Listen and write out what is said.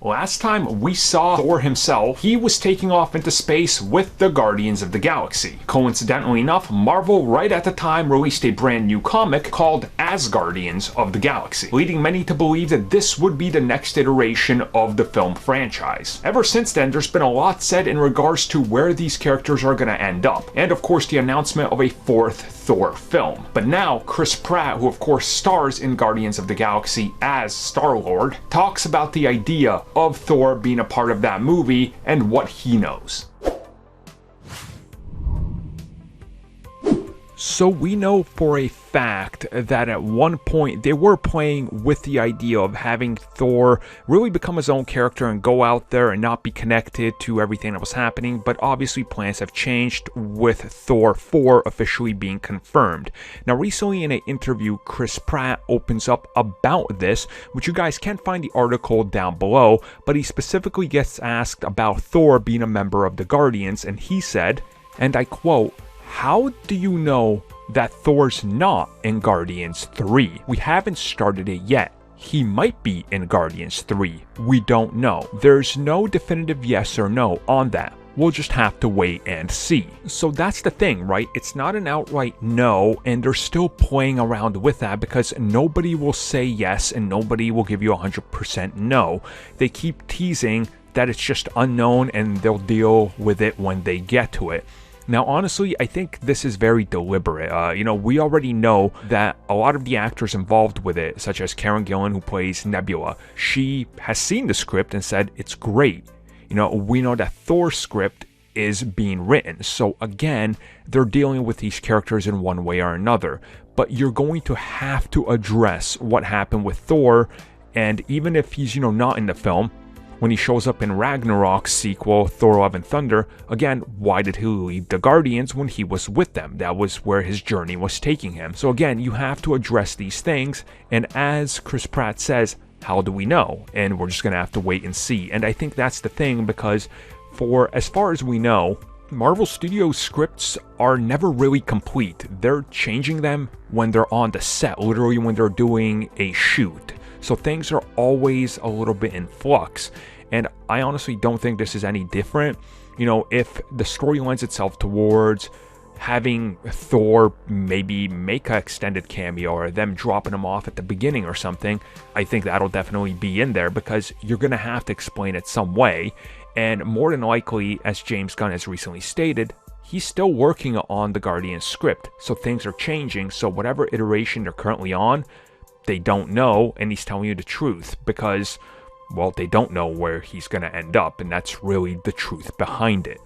Last time we saw Thor himself, he was taking off into space with the Guardians of the Galaxy. Coincidentally enough, Marvel right at the time released a brand new comic called As Guardians of the Galaxy, leading many to believe that this would be the next iteration of the film franchise. Ever since then, there's been a lot said in regards to where these characters are going to end up, and of course the announcement of a fourth Thor film. But now, Chris Pratt, who of course stars in Guardians of the Galaxy as Star-Lord, talks about the idea of Thor being a part of that movie and what he knows. So we know for a fact that at one point they were playing with the idea of having Thor really become his own character and go out there and not be connected to everything that was happening, but obviously plans have changed with Thor 4 officially being confirmed. Now recently in an interview, Chris Pratt opens up about this, which you guys can find the article down below, but he specifically gets asked about Thor being a member of the Guardians, and he said, and I quote, "How do you know that Thor's not in Guardians 3? We haven't started it yet. He might be in Guardians 3. We don't know. There's no definitive yes or no on that. We'll just have to wait and see." So that's the thing, right? It's not an outright no, and they're still playing around with that because nobody will say yes and nobody will give you 100% no. They keep teasing that it's just unknown and they'll deal with it when they get to it. Now, honestly, I think this is very deliberate. We already know that a lot of the actors involved with it, such as Karen Gillan, who plays Nebula, she has seen the script and said it's great. We know that Thor's script is being written. So again, they're dealing with these characters in one way or another. But you're going to have to address what happened with Thor, and even if he's, not in the film, when he shows up in Ragnarok's sequel, Thor Love and Thunder, again, why did he leave the Guardians when he was with them? That was where his journey was taking him. So again, you have to address these things, and as Chris Pratt says, how do we know? And we're just going to have to wait and see. And I think that's the thing, because for as far as we know, Marvel Studios scripts are never really complete. They're changing them when they're on the set, literally when they're doing a shoot. So things are always a little bit in flux, and I honestly don't think this is any different. If the story lends itself towards having Thor maybe make an extended cameo or them dropping him off at the beginning or something, I think that'll definitely be in there because you're going to have to explain it some way. And more than likely, as James Gunn has recently stated, he's still working on the Guardians script, so things are changing. So whatever iteration they're currently on, they don't know, and he's telling you the truth because, well, they don't know where he's going to end up, and that's really the truth behind it.